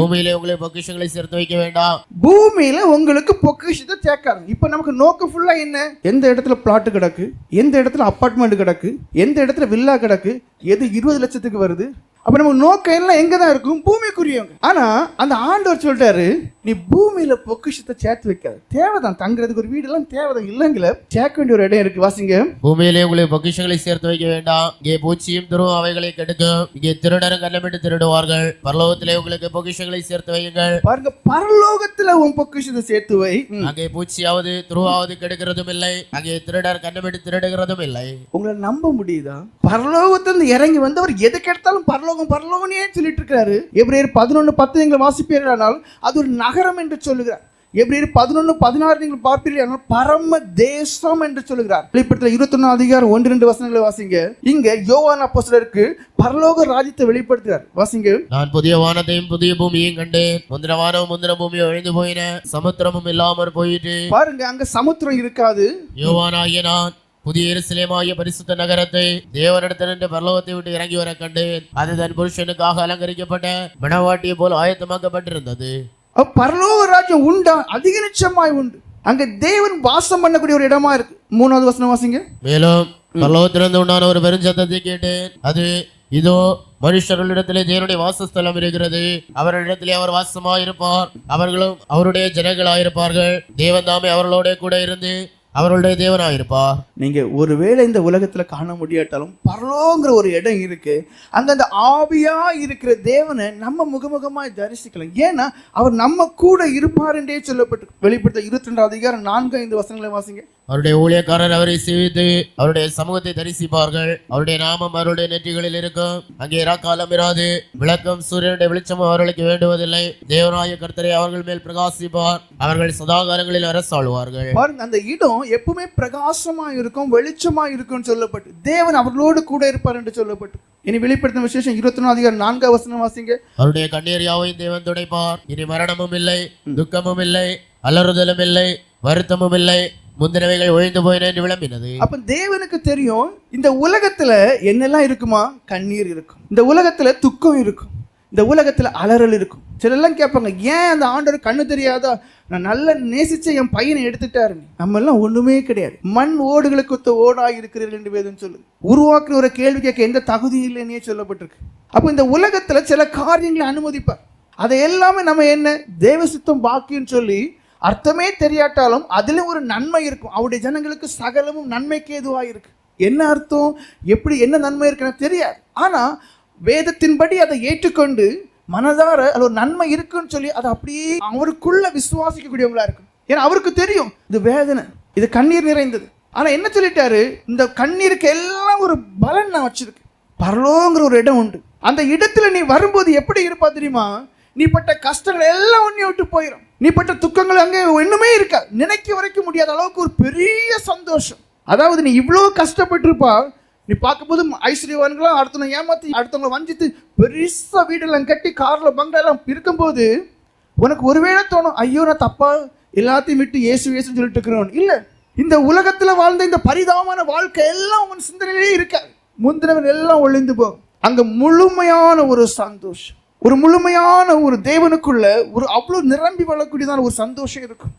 பூமியிலே உங்களுக்கு பொக்கிஷங்களை சேர்த்து வைக்க வேண்டாம். பூமியில உங்களுக்கு பொக்கிஷத்தை சேர்க்காது. இப்ப நமக்கு நோக்கம் ஃபுல்லா என்ன? எந்த இடத்துல பிளாட் கிடக்கு, எந்த இடத்துல அப்பார்ட்மெண்ட் கிடக்கு, எந்த இடத்துல வில்லா கிடக்கு, எது 20 லட்சத்துக்கு வருது. அப்ப நம்ம நோக்கம் எல்லாம் எங்க தான் இருக்கும்? பூமிக்குரியவங்க. ஆனா அந்த ஆண்டவர் சொல்லிட்டாரு, நீ பூமியில பொக்கிஷத்தை சேர்த்து வைக்காது. தேவைதான், தங்குறதுக்கு ஒரு வீடு எல்லாம் தேவைதான் இல்லைங்கள, சேர்க்க வேண்டிய ஒரு இடம் இருக்கு. வாசிங்க. பூமியிலே உங்களுக்கு பொக்கிஷங்களை சேர்த்து வைக்க வேண்டாம். இங்கே பூச்சியும் துருவம் அவைகளை கெடுக்கும். இங்கே திருடரும் கள்ளமிட்டு திருடுவார்கள். பரலோகத்திலே உங்களுக்கு பொக்கிஷங்களை சேர்த்து வையுங்கள். பாருங்க, பரலோகத்துல உன் பொக்கிஷத்தை சேர்த்து வை. அங்கே பூச்சியாவது துருவாவது கெடுக்கிறதும் இல்லை, அங்கே திருடர் கண்ணமிட்டு திருடுகிறதும் இல்லை. உங்களை நம்ப முடியுதா? பரலோகத்திலிருந்து இறங்கி வந்தவர் எதுக்கு எடுத்தாலும் பரலோகம் பரலோகனே சொல்லிட்டு இருக்காரு. எபிரேயர் 11:10 நீங்கள் வாசிப்பீர்களானால் அது ஒரு நகரம் என்று சொல்லுகிறார். எபிரேயர் 11:16 நீங்கள் பார்ப்பீர்கள், பரம தேசம் என்று சொல்லுகிறார். வெளிப்படுத்தல் 21:1-2 வாசிங்க. இங்க யோவான் அப்போஸ்தலருக்கு பரலோக ராஜ்யத்தை வெளிப்படுத்துகிறார். வாசிங்க. நான் புதிய வானத்தையும் புதிய பூமியையும் கண்டேன். முந்தின வானமும் முந்தின பூமியும் அழிந்து போயின, சமுத்திரமும் இல்லாமற் போயிட்டு. பாருங்க, அங்க சமுத்திரம் இருக்காது. யோவானாகிய நான் புதிய எருசலேமாகிய பரிசுத்த நகரத்தை தேவனிடத்திலிருந்து பரலோகத்தை விட்டு இறங்கி வர கண்டேன். அது தன் புருஷனுக்காக அலங்கரிக்கப்பட்ட மணவாட்டியை போல் ஆயத்தமாக்கப்பட்டிருந்தது. பரலோக ராஜ்யம் உண்டா? அதிக நிச்சயமாய் உண்டு. அங்க தேவன் வாசம் பண்ணக்கூடிய ஒரு இடமா இருக்கு. 3வது வசனம் வாசிங்க. மேலும் பரலோகத்திலிருந்து உண்டான ஒரு பெருஞ்சத்தத்தை கேட்டேன். அது இதோ மனுஷர்களிடத்திலே தேவனுடைய வாசஸ்தலம் இருக்கிறது. அவர்களிடத்திலே அவர் வாசமாயிருப்பார், அவர்களும் அவருடைய ஜனங்களாயிருப்பார்கள். தேவன் தாமே அவர்களோட கூட இருந்து அவர்களுடைய தேவனாயிருப்பா. நீங்க ஒருவேளை இந்த உலகத்துல காண முடியாட்டாலும் பரலோகங்கிற ஒரு இடம் இருக்கு. அங்க அந்த ஆவியா இருக்கிற தேவனை நம்ம முகமுகமாய் தரிசிக்கலாம். ஏன்னா அவர் நம்ம கூட இருப்பார் என்றே சொல்லப்பட்டு. வெளிப்படுத்த 22:4-5 வாசிங்க. அவருடைய ஊழியக்காரர் அவரை சேவித்து அவருடைய சமூகத்தை தரிசிப்பார்கள். அவருடைய நாமம் அவருடைய நெற்றிகளில் இருக்கும். அங்கே இராக்காலம் இராது. விளக்கம் சூரியனுடைய வெளிச்சமும் அவர்களுக்கு வேண்டுவதில்லை. தேவனாய கர்த்தரை அவர்கள் மேல் பிரகாசிப்பார். அவர்கள் சதாகாலங்களில் அரசாளுவார்கள். பாருங்க, அந்த இடம் எப்பவுமே பிரகாசமா இருக்கும், வெளிச்சமா இருக்கும் சொல்லப்பட்டு. தேவன் அவர்களோடு கூட இருப்பார் என்று சொல்லப்பட்டு. இனி வெளிப்படுத்தின விசேஷம் 24:4 வாசிங்க. அவருடைய கண்ணீர் யாவையும் தேவன் துடைப்பார். இனி மரணமும் இல்லை, துக்கமும் இல்லை, அலறுதலும் இல்லை, வருத்தமும் இல்லை, முந்தினவைகள் ஒழிந்து போயின என்று விளம்பினது. அப்ப தேவனுக்கு தெரியும் இந்த உலகத்துல என்னெல்லாம் இருக்குமா? கண்ணீர் இருக்கும், இந்த உலகத்துல துக்கம் இருக்கும், இந்த உலகத்துல அலறல் இருக்கும். சிலெல்லாம் கேட்பாங்க, ஏன் அந்த ஆண்டவர் கண்ணு தெரியாதா? நான் நல்ல நேசிச்ச என் பையனை எடுத்துட்டாரு. நம்ம எல்லாம் ஒண்ணுமே கிடையாது, மண் ஓடுகளுக்கு ஒத்த ஓடாக இருக்கிறீர்கள் என்று வேதம் சொல்லு. உருவாக்குற ஒரு கேள்வி கேட்க எந்த தகுதி இல்லைன்னே சொல்லப்பட்டிருக்கு. அப்ப இந்த உலகத்துல சில காரியங்களை அனுமதிப்பார். அதை எல்லாமே நம்ம என்ன தேவ சித்தம் பாக்கின்னு சொல்லி அர்த்தமே தெரியாட்டாலும் அதுல ஒரு நன்மை இருக்கும். அவருடைய ஜனங்களுக்கு சகலமும் நன்மைக்கு ஏதுவா இருக்கு. என்ன அர்த்தம், எப்படி என்ன நன்மை இருக்குன்னு தெரியாது. ஆனா வேதத்தின்படி அதை ஏற்றுக்கொண்டு மனதார அது ஒரு நன்மை இருக்குன்னு சொல்லி அதை அப்படியே அவருக்குள்ள விசுவாசிக்கக்கூடியவங்களா இருக்கும். ஏன்னா அவருக்கு தெரியும் இது வேதனை, இது கண்ணீர் நிறைந்தது. ஆனா என்ன சொல்லிட்டாரு, இந்த கண்ணீருக்கு எல்லாம் ஒரு பலன் நான் வச்சிருக்கேன். பரலோகங்கிற ஒரு இடம் உண்டு. அந்த இடத்துல நீ வரும்போது எப்படி இருப்பா தெரியுமா? நீ பட்ட கஷ்டங்கள் எல்லாம் உன்னை விட்டு போயிடும். நீ பட்ட துக்கங்கள் அங்கே ஒண்ணுமே இருக்கா, நினைக்க வரைக்கும் முடியாத அளவுக்கு ஒரு பெரிய சந்தோஷம். அதாவது நீ இவ்வளவு கஷ்டப்பட்டு இருப்பா, நீ பார்க்கும்போது ஐஸ்வர்யவான்களாம் அடுத்தவங்க ஏமாத்தி அடுத்தவங்களை வஞ்சித்து பெருசா வீடெல்லாம் கட்டி கார்ல பங்களெல்லாம் இருக்கும்போது உனக்கு ஒருவேளை தோணும், ஐயோ நான் தப்பா எல்லாத்தையும் விட்டு இயேசு இயேசுன்னு சொல்லிட்டு இருக்கிறோம். இல்ல, இந்த உலகத்துல வாழ்ந்த இந்த பரிதாபமான வாழ்க்கை எல்லாம் உன் சிந்தனையிலே இருக்காது. முந்தினவன் எல்லாம் ஒளிந்து போகும். அங்க முழுமையான ஒரு சந்தோஷம், ஒரு முழுமையான ஒரு தேவனுக்குள்ள ஒரு அவ்வளவு நிரம்பி வாழக்கூடியதான ஒரு சந்தோஷம் இருக்கும்.